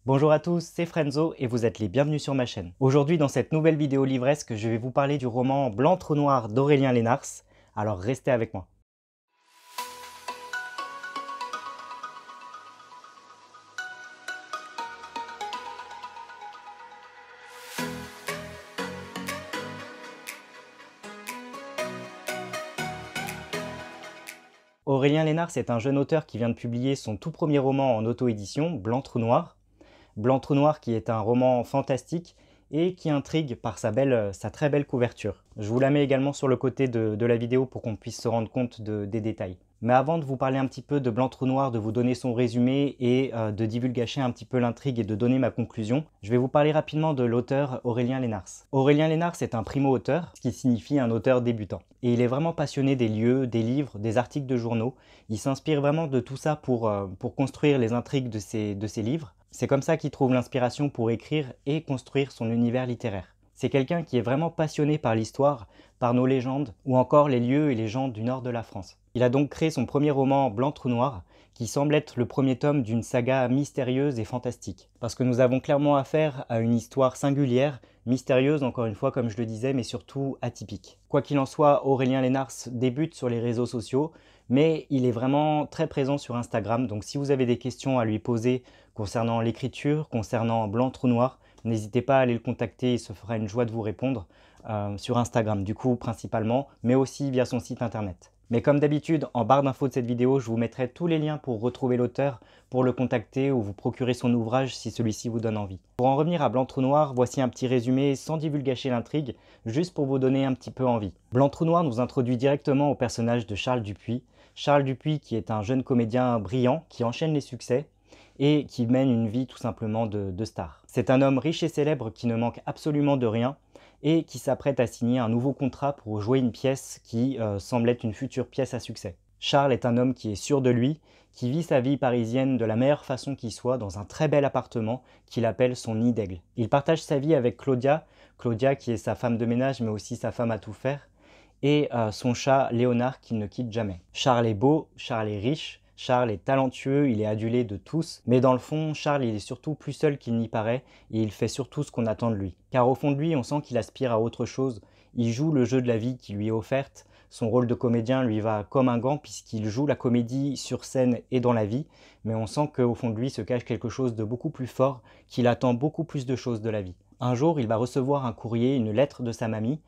Bonjour à tous, c'est Frenzo et vous êtes les bienvenus sur ma chaîne. Aujourd'hui dans cette nouvelle vidéo livresque, je vais vous parler du roman Blanc Trou Noir d'Aurélien Lénars, alors restez avec moi. Aurélien Lénars est un jeune auteur qui vient de publier son tout premier roman en auto-édition, Blanc Trou Noir. Blanc Trou Noir qui est un roman fantastique et qui intrigue par sa très belle couverture. Je vous la mets également sur le côté de la vidéo pour qu'on puisse se rendre compte des détails. Mais avant de vous parler un petit peu de Blanc Trou Noir, de vous donner son résumé et de divulgacher un petit peu l'intrigue et de donner ma conclusion, je vais vous parler rapidement de l'auteur Aurélien Lénars. Aurélien Lénars est un primo-auteur, ce qui signifie un auteur débutant. Et il est vraiment passionné des lieux, des livres, des articles de journaux. Il s'inspire vraiment de tout ça pour construire les intrigues de ses livres. C'est comme ça qu'il trouve l'inspiration pour écrire et construire son univers littéraire. C'est quelqu'un qui est vraiment passionné par l'histoire, par nos légendes, ou encore les lieux et les gens du nord de la France. Il a donc créé son premier roman Blanc Trou Noir, qui semble être le premier tome d'une saga mystérieuse et fantastique. Parce que nous avons clairement affaire à une histoire singulière, mystérieuse encore une fois comme je le disais, mais surtout atypique. Quoi qu'il en soit, Aurélien Lénars débute sur les réseaux sociaux, mais il est vraiment très présent sur Instagram, donc si vous avez des questions à lui poser concernant l'écriture, concernant Blanc Trou Noir, n'hésitez pas à aller le contacter, il se fera une joie de vous répondre sur Instagram du coup principalement, mais aussi via son site internet. Mais comme d'habitude, en barre d'infos de cette vidéo, je vous mettrai tous les liens pour retrouver l'auteur, pour le contacter ou vous procurer son ouvrage si celui-ci vous donne envie. Pour en revenir à Blanc Trou Noir, voici un petit résumé sans divulgacher l'intrigue, juste pour vous donner un petit peu envie. Blanc Trou Noir nous introduit directement au personnage de Charles Dupuis. Charles Dupuis qui est un jeune comédien brillant qui enchaîne les succès et qui mène une vie tout simplement de star. C'est un homme riche et célèbre qui ne manque absolument de rien et qui s'apprête à signer un nouveau contrat pour jouer une pièce qui semble être une future pièce à succès. Charles est un homme qui est sûr de lui, qui vit sa vie parisienne de la meilleure façon qui soit dans un très bel appartement qu'il appelle son nid d'aigle. Il partage sa vie avec Claudia qui est sa femme de ménage mais aussi sa femme à tout faire, et son chat Léonard qu'il ne quitte jamais. Charles est beau, Charles est riche, Charles est talentueux, il est adulé de tous, mais dans le fond, Charles il est surtout plus seul qu'il n'y paraît et il fait surtout ce qu'on attend de lui. Car au fond de lui, on sent qu'il aspire à autre chose, il joue le jeu de la vie qui lui est offerte, son rôle de comédien lui va comme un gant puisqu'il joue la comédie sur scène et dans la vie, mais on sent qu'au fond de lui se cache quelque chose de beaucoup plus fort, qu'il attend beaucoup plus de choses de la vie. Un jour, il va recevoir un courrier, une lettre de sa mamie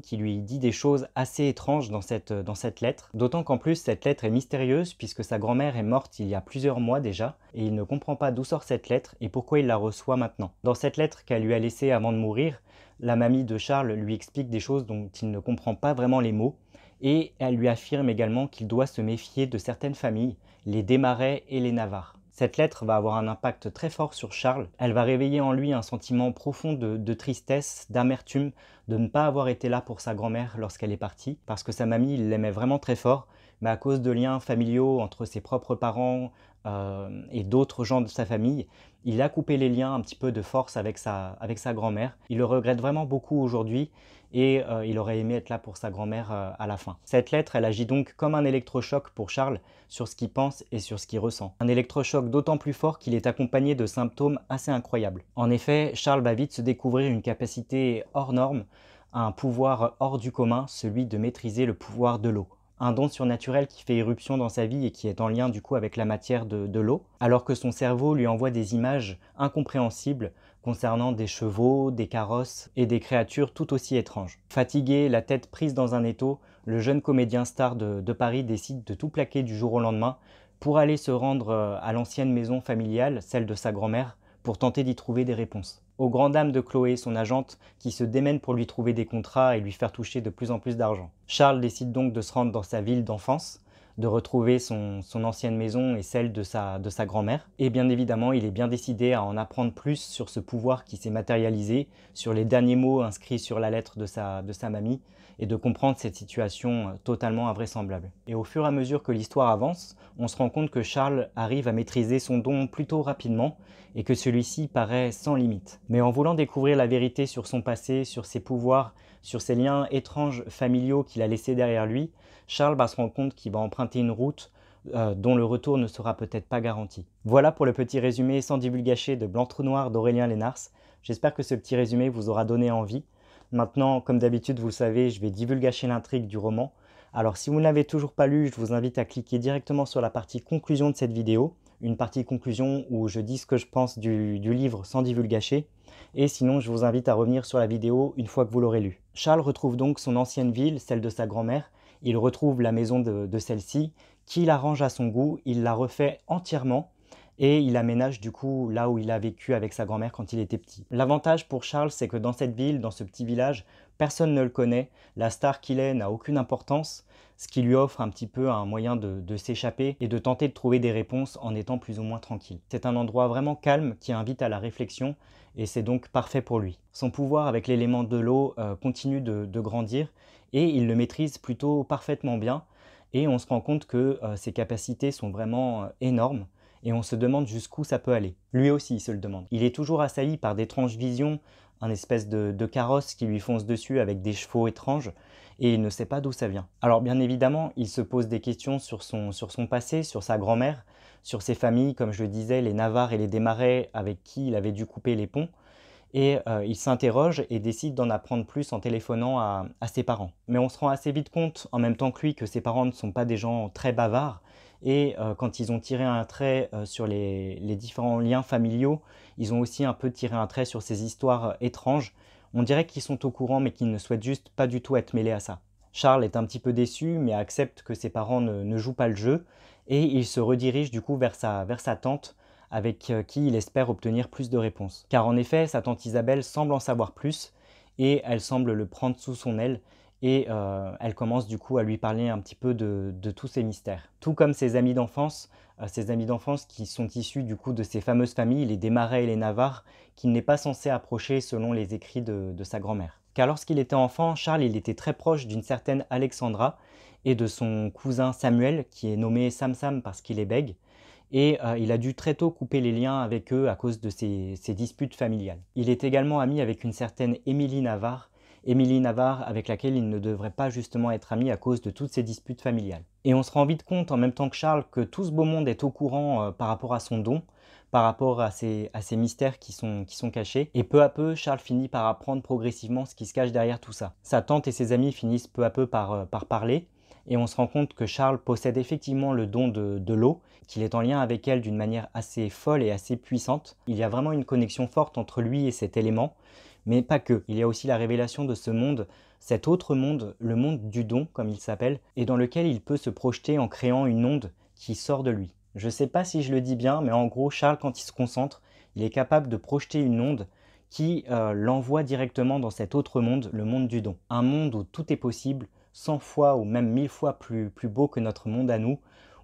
qui lui dit des choses assez étranges dans cette lettre. D'autant qu'en plus, cette lettre est mystérieuse puisque sa grand-mère est morte il y a plusieurs mois déjà et il ne comprend pas d'où sort cette lettre et pourquoi il la reçoit maintenant. Dans cette lettre qu'elle lui a laissée avant de mourir, la mamie de Charles lui explique des choses dont il ne comprend pas vraiment les mots et elle lui affirme également qu'il doit se méfier de certaines familles, les Desmarais et les Navarre. Cette lettre va avoir un impact très fort sur Charles. Elle va réveiller en lui un sentiment profond de tristesse, d'amertume, de ne pas avoir été là pour sa grand-mère lorsqu'elle est partie, parce que sa mamie, il l'aimait vraiment très fort, mais à cause de liens familiaux entre ses propres parents et d'autres gens de sa famille, il a coupé les liens un petit peu de force avec sa grand-mère. Il le regrette vraiment beaucoup aujourd'hui et il aurait aimé être là pour sa grand-mère à la fin. Cette lettre, elle agit donc comme un électrochoc pour Charles sur ce qu'il pense et sur ce qu'il ressent. Un électrochoc d'autant plus fort qu'il est accompagné de symptômes assez incroyables. En effet, Charles va vite se découvrir une capacité hors norme, un pouvoir hors du commun, celui de maîtriser le pouvoir de l'eau. Un don surnaturel qui fait irruption dans sa vie et qui est en lien du coup avec la matière de l'eau, alors que son cerveau lui envoie des images incompréhensibles concernant des chevaux, des carrosses et des créatures tout aussi étranges. Fatigué, la tête prise dans un étau, le jeune comédien star de Paris décide de tout plaquer du jour au lendemain pour aller se rendre à l'ancienne maison familiale, celle de sa grand-mère, pour tenter d'y trouver des réponses. Aux grandes dames de Chloé, son agente, qui se démène pour lui trouver des contrats et lui faire toucher de plus en plus d'argent. Charles décide donc de se rendre dans sa ville d'enfance, de retrouver son ancienne maison et celle de sa grand-mère. Et bien évidemment, il est bien décidé à en apprendre plus sur ce pouvoir qui s'est matérialisé, sur les derniers mots inscrits sur la lettre de sa mamie, et de comprendre cette situation totalement invraisemblable. Et au fur et à mesure que l'histoire avance, on se rend compte que Charles arrive à maîtriser son don plutôt rapidement et que celui-ci paraît sans limite. Mais en voulant découvrir la vérité sur son passé, sur ses pouvoirs, sur ces liens étranges familiaux qu'il a laissés derrière lui, Charles va se rendre compte qu'il va emprunter une route dont le retour ne sera peut-être pas garanti. Voilà pour le petit résumé sans divulgacher de Blanc Trou Noir d'Aurélien Lénars. J'espère que ce petit résumé vous aura donné envie. Maintenant, comme d'habitude, vous le savez, je vais divulgacher l'intrigue du roman. Alors si vous ne l'avez toujours pas lu, je vous invite à cliquer directement sur la partie conclusion de cette vidéo, une partie conclusion où je dis ce que je pense du livre sans divulgacher. Et sinon, je vous invite à revenir sur la vidéo une fois que vous l'aurez lu. Charles retrouve donc son ancienne ville, celle de sa grand-mère. Il retrouve la maison de celle-ci, qu'il arrange à son goût, il la refait entièrement et il aménage du coup là où il a vécu avec sa grand-mère quand il était petit. L'avantage pour Charles, c'est que dans cette ville, dans ce petit village, personne ne le connaît, la star qu'il est n'a aucune importance, ce qui lui offre un petit peu un moyen de s'échapper et de tenter de trouver des réponses en étant plus ou moins tranquille. C'est un endroit vraiment calme qui invite à la réflexion et c'est donc parfait pour lui. Son pouvoir avec l'élément de l'eau continue de grandir et il le maîtrise plutôt parfaitement bien et on se rend compte que ses capacités sont vraiment énormes et on se demande jusqu'où ça peut aller. Lui aussi il se le demande. Il est toujours assailli par d'étranges visions, un espèce de carrosse qui lui fonce dessus avec des chevaux étranges et il ne sait pas d'où ça vient. Alors bien évidemment, il se pose des questions sur son passé, sur sa grand-mère, sur ses familles, comme je le disais, les Navarres et les Desmarais avec qui il avait dû couper les ponts. Et il s'interroge et décide d'en apprendre plus en téléphonant à ses parents. Mais on se rend assez vite compte, en même temps que lui, que ses parents ne sont pas des gens très bavards. Et quand ils ont tiré un trait sur les différents liens familiaux, ils ont aussi un peu tiré un trait sur ces histoires étranges. On dirait qu'ils sont au courant, mais qu'ils ne souhaitent juste pas du tout être mêlés à ça. Charles est un petit peu déçu, mais accepte que ses parents ne jouent pas le jeu. Et il se redirige du coup vers sa tante, avec qui il espère obtenir plus de réponses. Car en effet, sa tante Isabelle semble en savoir plus et elle semble le prendre sous son aile et elle commence du coup à lui parler un petit peu de tous ces mystères. Tout comme ses amis d'enfance qui sont issus du coup de ces fameuses familles, les Desmarais et les Navarres, qu'il n'est pas censé approcher selon les écrits de sa grand-mère. Car lorsqu'il était enfant, Charles il était très proche d'une certaine Alexandra et de son cousin Samuel, qui est nommé Sam Sam parce qu'il est bègue, et il a dû très tôt couper les liens avec eux à cause de ces disputes familiales. Il est également ami avec une certaine Émilie Navarre avec laquelle il ne devrait pas justement être ami à cause de toutes ces disputes familiales. Et on se rend vite compte en même temps que Charles que tout ce beau monde est au courant par rapport à son don, par rapport à ces mystères qui sont cachés. Et peu à peu, Charles finit par apprendre progressivement ce qui se cache derrière tout ça. Sa tante et ses amis finissent peu à peu par parler, et on se rend compte que Charles possède effectivement le don de l'eau, qu'il est en lien avec elle d'une manière assez folle et assez puissante. Il y a vraiment une connexion forte entre lui et cet élément, mais pas que. Il y a aussi la révélation de ce monde, cet autre monde, le monde du don comme il s'appelle, et dans lequel il peut se projeter en créant une onde qui sort de lui. Je ne sais pas si je le dis bien, mais en gros, Charles, quand il se concentre, il est capable de projeter une onde qui l'envoie directement dans cet autre monde, le monde du don. Un monde où tout est possible, 100 fois ou même 1000 fois plus beau que notre monde à nous,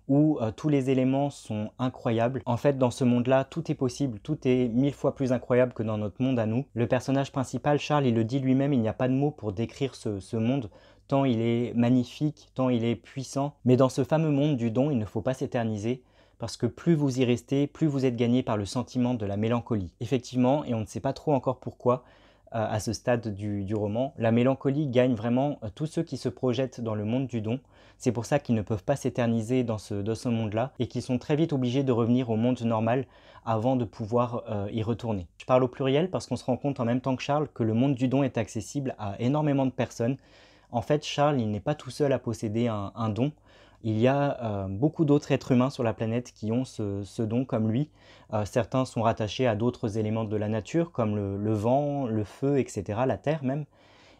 où tous les éléments sont incroyables. En fait, dans ce monde-là, tout est possible, tout est 1000 fois plus incroyable que dans notre monde à nous. Le personnage principal, Charles, il le dit lui-même, il n'y a pas de mots pour décrire ce monde, tant il est magnifique, tant il est puissant. Mais dans ce fameux monde du don, il ne faut pas s'éterniser, parce que plus vous y restez, plus vous êtes gagné par le sentiment de la mélancolie. Effectivement, et on ne sait pas trop encore pourquoi, à ce stade du roman, la mélancolie gagne vraiment tous ceux qui se projettent dans le monde du don. C'est pour ça qu'ils ne peuvent pas s'éterniser dans ce monde-là et qu'ils sont très vite obligés de revenir au monde normal avant de pouvoir y retourner. Je parle au pluriel parce qu'on se rend compte en même temps que Charles que le monde du don est accessible à énormément de personnes. En fait, Charles, il n'est pas tout seul à posséder un don. Il y a beaucoup d'autres êtres humains sur la planète qui ont ce don comme lui. Certains sont rattachés à d'autres éléments de la nature, comme le vent, le feu, etc., la terre même.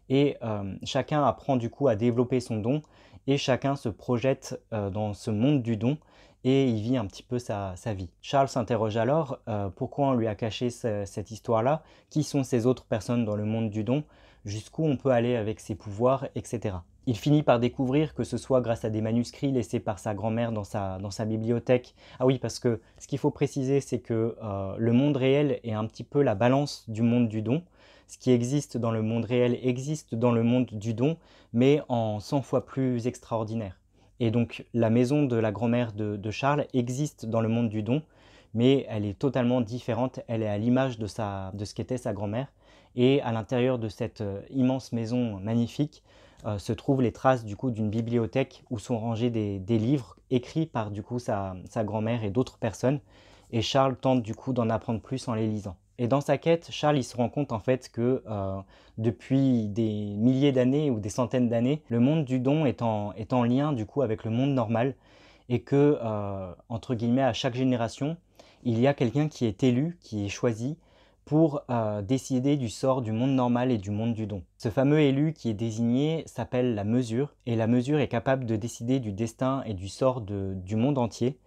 Et chacun apprend du coup à développer son don, et chacun se projette dans ce monde du don, et il vit un petit peu sa vie. Charles s'interroge alors pourquoi on lui a caché cette histoire-là, qui sont ces autres personnes dans le monde du don, jusqu'où on peut aller avec ses pouvoirs, etc. Il finit par découvrir, que ce soit grâce à des manuscrits laissés par sa grand-mère dans sa bibliothèque. Ah oui, parce que ce qu'il faut préciser, c'est que le monde réel est un petit peu la balance du monde du don. Ce qui existe dans le monde réel existe dans le monde du don, mais en 100 fois plus extraordinaire. Et donc la maison de la grand-mère de Charles existe dans le monde du don, mais elle est totalement différente, elle est à l'image de ce qu'était sa grand-mère. Et à l'intérieur de cette immense maison magnifique, se trouvent les traces du coup d'une bibliothèque où sont rangés des livres écrits par du coup sa grand-mère et d'autres personnes. Et Charles tente du coup d'en apprendre plus en les lisant. Et dans sa quête, Charles il se rend compte en fait que depuis des milliers d'années ou des centaines d'années, le monde du don est en lien du coup avec le monde normal et que, entre guillemets, à chaque génération, il y a quelqu'un qui est élu, qui est choisi pour décider du sort du monde normal et du monde du don. Ce fameux élu qui est désigné s'appelle la mesure, et la mesure est capable de décider du destin et du sort du monde entier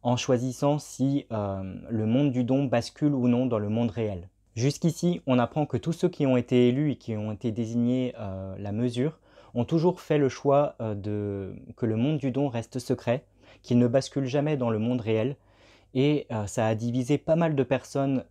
en choisissant si le monde du don bascule ou non dans le monde réel. Jusqu'ici, on apprend que tous ceux qui ont été élus et qui ont été désignés la mesure ont toujours fait le choix que le monde du don reste secret, qu'il ne bascule jamais dans le monde réel, et ça a divisé pas mal de personnes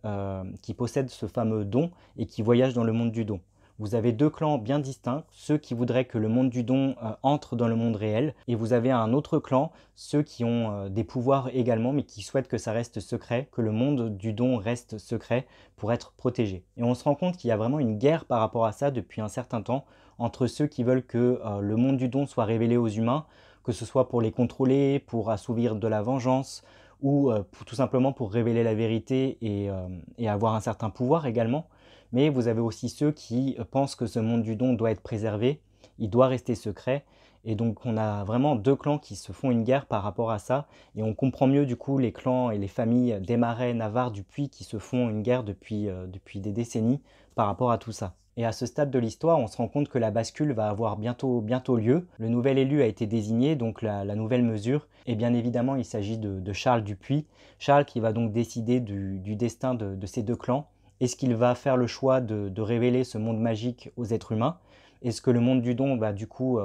qui possèdent ce fameux don et qui voyagent dans le monde du don. Vous avez deux clans bien distincts, ceux qui voudraient que le monde du don entre dans le monde réel, et vous avez un autre clan, ceux qui ont des pouvoirs également, mais qui souhaitent que ça reste secret, que le monde du don reste secret pour être protégé. Et on se rend compte qu'il y a vraiment une guerre par rapport à ça depuis un certain temps, entre ceux qui veulent que le monde du don soit révélé aux humains, que ce soit pour les contrôler, pour assouvir de la vengeance, ou tout simplement pour révéler la vérité et avoir un certain pouvoir également. Mais vous avez aussi ceux qui pensent que ce monde du don doit être préservé, il doit rester secret. Et donc on a vraiment deux clans qui se font une guerre par rapport à ça. Et on comprend mieux du coup les clans et les familles Desmarais, Navarre, Dupuis qui se font une guerre depuis des décennies par rapport à tout ça. Et à ce stade de l'histoire, on se rend compte que la bascule va avoir bientôt lieu. Le nouvel élu a été désigné, donc la nouvelle mesure. Et bien évidemment, il s'agit de Charles Dupuis. Charles qui va donc décider du destin de ces deux clans. Est-ce qu'il va faire le choix de révéler ce monde magique aux êtres humains? Est-ce que le monde du don va du coup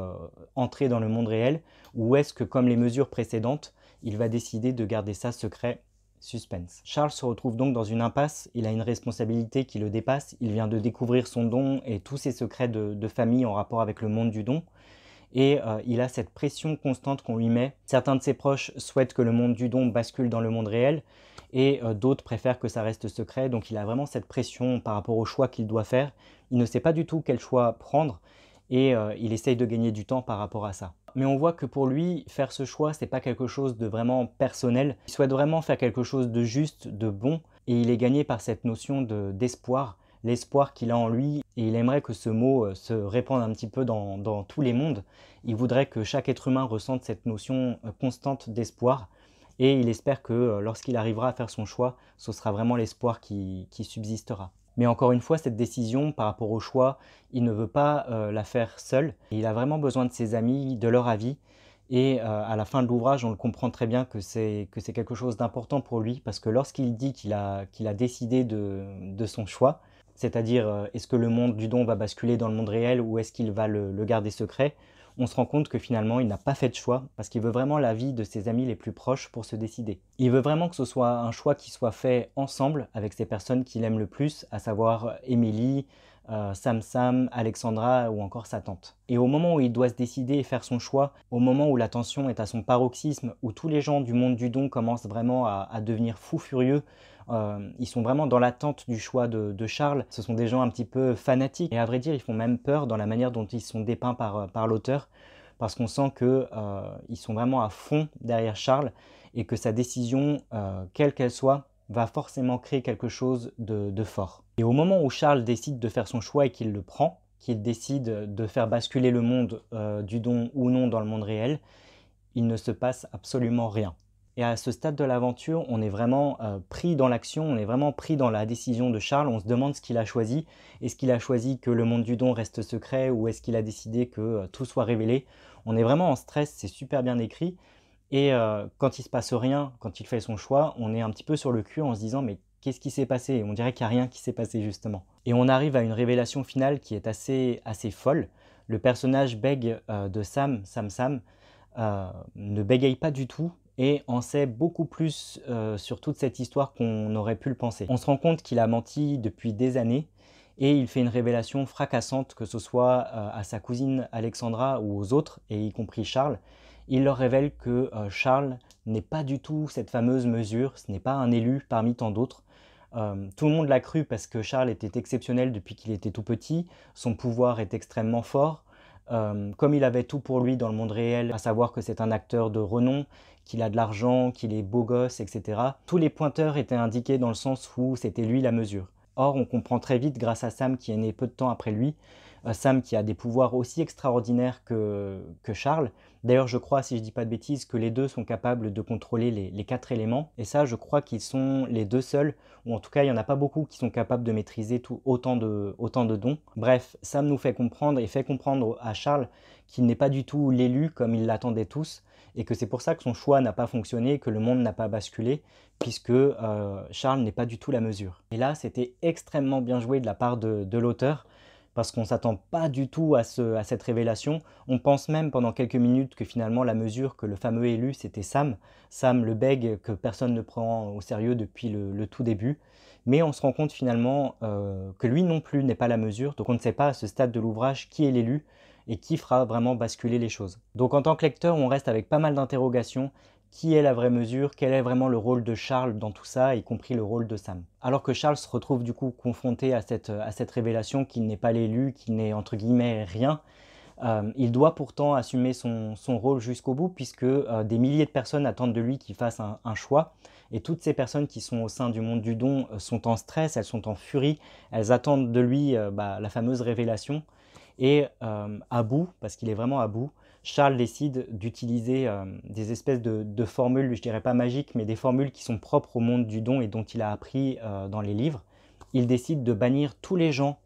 entrer dans le monde réel? Ou est-ce que, comme les mesures précédentes, il va décider de garder ça secret? Suspense. Charles se retrouve donc dans une impasse, il a une responsabilité qui le dépasse, il vient de découvrir son don et tous ses secrets de famille en rapport avec le monde du don, et il a cette pression constante qu'on lui met. Certains de ses proches souhaitent que le monde du don bascule dans le monde réel, et d'autres préfèrent que ça reste secret, donc il a vraiment cette pression par rapport au choix qu'il doit faire. Il ne sait pas du tout quel choix prendre, et il essaye de gagner du temps par rapport à ça. Mais on voit que pour lui, faire ce choix, c'est pas quelque chose de vraiment personnel. Il souhaite vraiment faire quelque chose de juste, de bon, et il est gagné par cette notion d'espoir, l'espoir qu'il a en lui, et il aimerait que ce mot se répande un petit peu dans tous les mondes. Il voudrait que chaque être humain ressente cette notion constante d'espoir, et il espère que lorsqu'il arrivera à faire son choix, ce sera vraiment l'espoir qui subsistera. Mais encore une fois, cette décision par rapport au choix, il ne veut pas la faire seul. Il a vraiment besoin de ses amis, de leur avis. Et à la fin de l'ouvrage, on le comprend très bien que c'est quelque chose d'important pour lui, parce que lorsqu'il dit qu'il a décidé de son choix, c'est-à-dire est-ce que le monde du don va basculer dans le monde réel ou est-ce qu'il va le garder secret, on se rend compte que finalement il n'a pas fait de choix parce qu'il veut vraiment l'avis de ses amis les plus proches pour se décider. Il veut vraiment que ce soit un choix qui soit fait ensemble avec ces personnes qu'il aime le plus, à savoir Émilie, Sam, Alexandra ou encore sa tante. Et au moment où il doit se décider et faire son choix, au moment où la tension est à son paroxysme, où tous les gens du monde du don commencent vraiment à devenir fous furieux, ils sont vraiment dans l'attente du choix de Charles. Ce sont des gens un petit peu fanatiques et à vrai dire ils font même peur dans la manière dont ils sont dépeints par l'auteur, parce qu'on sent qu'ils sont vraiment à fond derrière Charles et que sa décision, quelle qu'elle soit, va forcément créer quelque chose de fort. Et au moment où Charles décide de faire son choix et qu'il le prend, qu'il décide de faire basculer le monde du don ou non dans le monde réel, il ne se passe absolument rien. Et à ce stade de l'aventure, on est vraiment pris dans l'action, on est vraiment pris dans la décision de Charles, on se demande ce qu'il a choisi. Est-ce qu'il a choisi que le monde du don reste secret ou est-ce qu'il a décidé que tout soit révélé? On est vraiment en stress, c'est super bien écrit. Et quand il se passe rien, quand il fait son choix, on est un petit peu sur le cul en se disant mais qu'est-ce qui s'est passé? Et on dirait qu'il n'y a rien qui s'est passé justement. Et on arrive à une révélation finale qui est assez folle. Le personnage bègue de Sam, ne bégaye pas du tout et en sait beaucoup plus sur toute cette histoire qu'on aurait pu le penser. On se rend compte qu'il a menti depuis des années et il fait une révélation fracassante, que ce soit à sa cousine Alexandra ou aux autres, et y compris Charles. Il leur révèle que Charles n'est pas du tout cette fameuse mesure, ce n'est pas un élu parmi tant d'autres. Tout le monde l'a cru parce que Charles était exceptionnel depuis qu'il était tout petit, son pouvoir est extrêmement fort, Comme il avait tout pour lui dans le monde réel, à savoir que c'est un acteur de renom, qu'il a de l'argent, qu'il est beau gosse, etc. Tous les pointeurs étaient indiqués dans le sens où c'était lui la mesure. Or, on comprend très vite, grâce à Sam qui est né peu de temps après lui, Sam qui a des pouvoirs aussi extraordinaires que Charles. D'ailleurs, je crois, si je dis pas de bêtises, que les deux sont capables de contrôler les 4 éléments. Et ça, je crois qu'ils sont les deux seuls, ou en tout cas, il n'y en a pas beaucoup qui sont capables de maîtriser autant de dons. Bref, Sam nous fait comprendre et fait comprendre à Charles qu'il n'est pas du tout l'élu comme ils l'attendaient tous, et que c'est pour ça que son choix n'a pas fonctionné, que le monde n'a pas basculé, puisque Charles n'est pas du tout la mesure. Et là, c'était extrêmement bien joué de la part de l'auteur, parce qu'on ne s'attend pas du tout à cette révélation. On pense même pendant quelques minutes que finalement la mesure, que le fameux élu, c'était Sam. Sam le bègue que personne ne prend au sérieux depuis le tout début. Mais on se rend compte finalement que lui non plus n'est pas la mesure, donc on ne sait pas à ce stade de l'ouvrage qui est l'élu et qui fera vraiment basculer les choses. Donc en tant que lecteur, on reste avec pas mal d'interrogations. Qui est la vraie mesure? Quel est vraiment le rôle de Charles dans tout ça, y compris le rôle de Sam? Alors que Charles se retrouve du coup confronté à cette révélation qu'il n'est pas l'élu, qu'il n'est entre guillemets rien, il doit pourtant assumer son rôle jusqu'au bout, puisque des milliers de personnes attendent de lui qu'il fasse un choix. Et toutes ces personnes qui sont au sein du monde du don sont en stress, elles sont en furie, elles attendent de lui la fameuse révélation. Et à bout, parce qu'il est vraiment à bout, Charles décide d'utiliser des espèces de formules, je dirais pas magiques, mais des formules qui sont propres au monde du don et dont il a appris dans les livres. Il décide de bannir tous les gens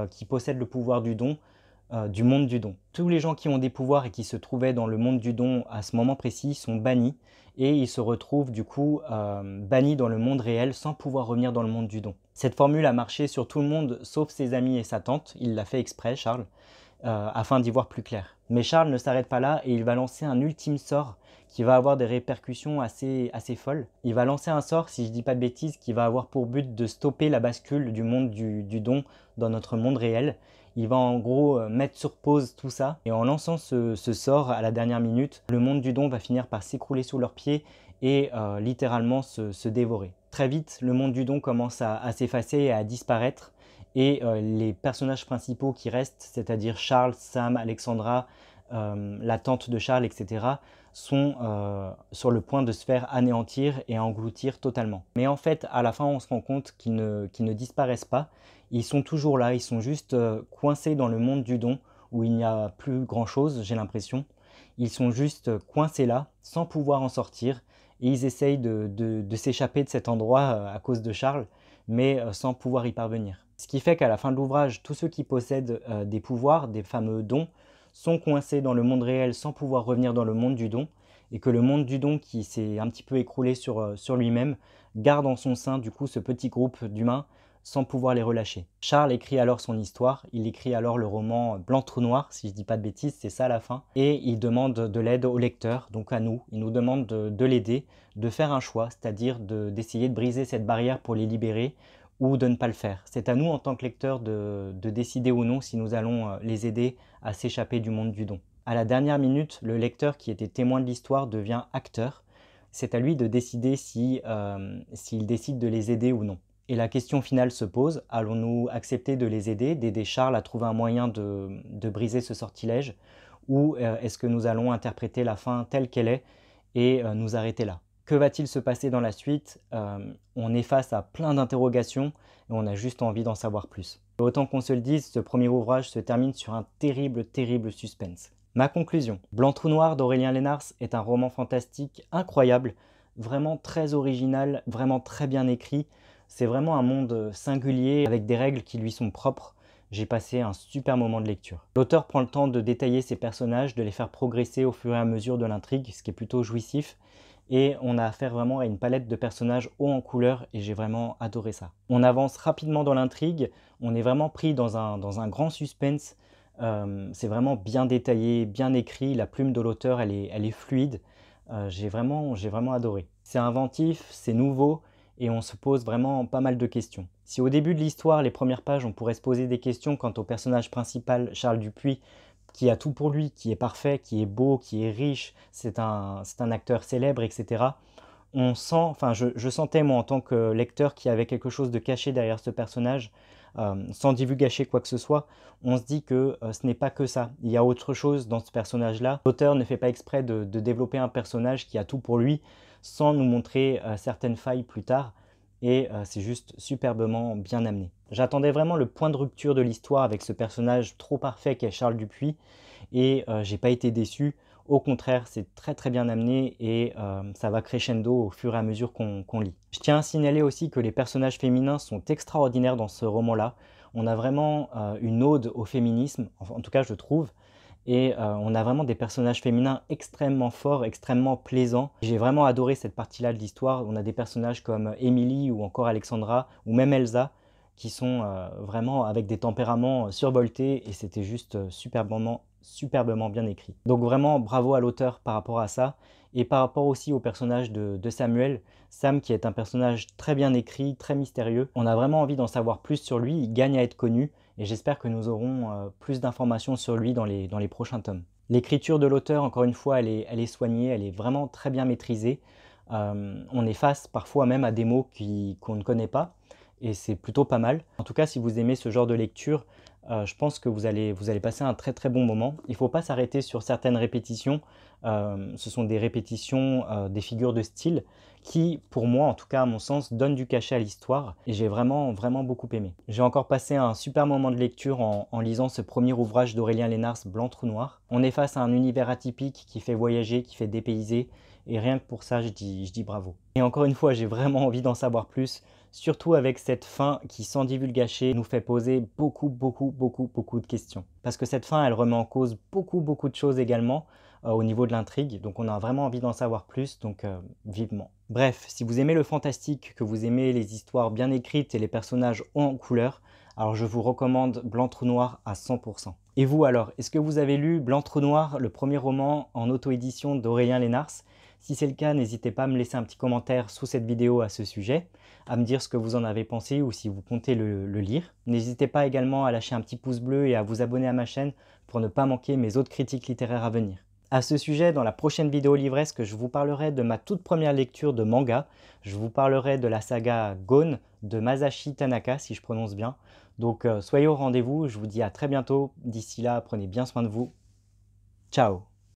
qui possèdent le pouvoir du monde du don. Tous les gens qui ont des pouvoirs et qui se trouvaient dans le monde du don à ce moment précis sont bannis, et ils se retrouvent du coup bannis dans le monde réel sans pouvoir revenir dans le monde du don. Cette formule a marché sur tout le monde sauf ses amis et sa tante. Il l'a fait exprès, Charles, afin d'y voir plus clair. Mais Charles ne s'arrête pas là et il va lancer un ultime sort qui va avoir des répercussions assez folles. Il va lancer un sort, si je dis pas de bêtises, qui va avoir pour but de stopper la bascule du monde du don dans notre monde réel. Il va en gros mettre sur pause tout ça, et en lançant ce sort à la dernière minute, le monde du don va finir par s'écrouler sous leurs pieds et littéralement se dévorer. Très vite, le monde du don commence à s'effacer et à disparaître, et les personnages principaux qui restent, c'est-à-dire Charles, Sam, Alexandra, la tante de Charles, etc., sont sur le point de se faire anéantir et engloutir totalement. Mais en fait, à la fin, on se rend compte qu'ils ne disparaissent pas. Ils sont toujours là, ils sont juste coincés dans le monde du don, où il n'y a plus grand-chose, j'ai l'impression. Ils sont juste coincés là, sans pouvoir en sortir, et ils essayent de s'échapper de cet endroit à cause de Charles, mais sans pouvoir y parvenir. Ce qui fait qu'à la fin de l'ouvrage, tous ceux qui possèdent des pouvoirs, des fameux dons, sont coincés dans le monde réel sans pouvoir revenir dans le monde du don, et que le monde du don, qui s'est un petit peu écroulé sur lui-même, garde en son sein du coup ce petit groupe d'humains sans pouvoir les relâcher. Charles écrit alors son histoire, il écrit alors le roman Blanc Trou Noir, si je dis pas de bêtises, c'est ça à la fin, et il demande de l'aide au lecteur, donc à nous, il nous demande de l'aider, de faire un choix, c'est-à-dire d'essayer de briser cette barrière pour les libérer, ou de ne pas le faire. C'est à nous en tant que lecteurs de décider ou non si nous allons les aider à s'échapper du monde du don. À la dernière minute, le lecteur qui était témoin de l'histoire devient acteur. C'est à lui de décider s'il décide de les aider ou non. Et la question finale se pose, allons-nous accepter de les aider, d'aider Charles à trouver un moyen de briser ce sortilège, ou est-ce que nous allons interpréter la fin telle qu'elle est et nous arrêter là? Que va-t-il se passer dans la suite? On est face à plein d'interrogations et on a juste envie d'en savoir plus. Autant qu'on se le dise, ce premier ouvrage se termine sur un terrible suspense. Ma conclusion, Blanc Trou Noir d'Aurélien Lénars est un roman fantastique incroyable, vraiment très original, vraiment très bien écrit. C'est vraiment un monde singulier avec des règles qui lui sont propres. J'ai passé un super moment de lecture. L'auteur prend le temps de détailler ses personnages, de les faire progresser au fur et à mesure de l'intrigue, ce qui est plutôt jouissif. Et on a affaire vraiment à une palette de personnages haut en couleur et j'ai vraiment adoré ça. On avance rapidement dans l'intrigue, on est vraiment pris dans un grand suspense. C'est vraiment bien détaillé, bien écrit, la plume de l'auteur elle est fluide. J'ai vraiment adoré. C'est inventif, c'est nouveau et on se pose vraiment pas mal de questions. Si au début de l'histoire, les premières pages, on pourrait se poser des questions quant au personnage principal, Charles Dupuis, qui a tout pour lui, qui est parfait, qui est beau, qui est riche, c'est un acteur célèbre, etc. On sent, enfin je sentais moi en tant que lecteur qu'il y avait quelque chose de caché derrière ce personnage, sans divulgacher quoi que ce soit. On se dit que, ce n'est pas que ça. Il y a autre chose dans ce personnage-là. L'auteur ne fait pas exprès de développer un personnage qui a tout pour lui, sans nous montrer, certaines failles plus tard et c'est juste superbement bien amené. J'attendais vraiment le point de rupture de l'histoire avec ce personnage trop parfait qu'est Charles Dupuis et j'ai pas été déçu. Au contraire, c'est très très bien amené et ça va crescendo au fur et à mesure qu'on lit. Je tiens à signaler aussi que les personnages féminins sont extraordinaires dans ce roman-là. On a vraiment une ode au féminisme, en tout cas je trouve, et on a vraiment des personnages féminins extrêmement forts, extrêmement plaisants. J'ai vraiment adoré cette partie-là de l'histoire. On a des personnages comme Emily ou encore Alexandra ou même Elsa qui sont vraiment avec des tempéraments survoltés et c'était juste superbement bien écrit. Donc vraiment bravo à l'auteur par rapport à ça et par rapport aussi au personnage de Samuel. Sam qui est un personnage très bien écrit, très mystérieux. On a vraiment envie d'en savoir plus sur lui, il gagne à être connu et j'espère que nous aurons plus d'informations sur lui dans les prochains tomes. L'écriture de l'auteur, encore une fois, elle est soignée, elle est vraiment très bien maîtrisée. On est face parfois même à des mots qu'on ne connaît pas et c'est plutôt pas mal. En tout cas, si vous aimez ce genre de lecture, je pense que vous allez passer un très très bon moment. Il ne faut pas s'arrêter sur certaines répétitions. Ce sont des répétitions, des figures de style qui, pour moi, en tout cas à mon sens, donnent du cachet à l'histoire et j'ai vraiment beaucoup aimé. J'ai encore passé un super moment de lecture en lisant ce premier ouvrage d'Aurélien Lénars, Blanc Trou Noir. On est face à un univers atypique qui fait voyager, qui fait dépayser et rien que pour ça, je dis bravo. Et encore une fois, j'ai vraiment envie d'en savoir plus, surtout avec cette fin qui, sans divulgacher, nous fait poser beaucoup de questions. Parce que cette fin, elle remet en cause beaucoup de choses également au niveau de l'intrigue, donc on a vraiment envie d'en savoir plus, donc vivement. Bref, si vous aimez le fantastique, que vous aimez les histoires bien écrites et les personnages hauts en couleur, alors je vous recommande Blanc Trou Noir à 100%. Et vous alors, est-ce que vous avez lu Blanc Trou Noir, le premier roman en auto-édition d'Aurélien Lénars? Si c'est le cas, n'hésitez pas à me laisser un petit commentaire sous cette vidéo à ce sujet, à me dire ce que vous en avez pensé ou si vous comptez le lire. N'hésitez pas également à lâcher un petit pouce bleu et à vous abonner à ma chaîne pour ne pas manquer mes autres critiques littéraires à venir. À ce sujet, dans la prochaine vidéo livresque, je vous parlerai de ma toute première lecture de manga. Je vous parlerai de la saga Gon de Masashi Tanaka, si je prononce bien. Donc soyez au rendez-vous, je vous dis à très bientôt. D'ici là, prenez bien soin de vous. Ciao!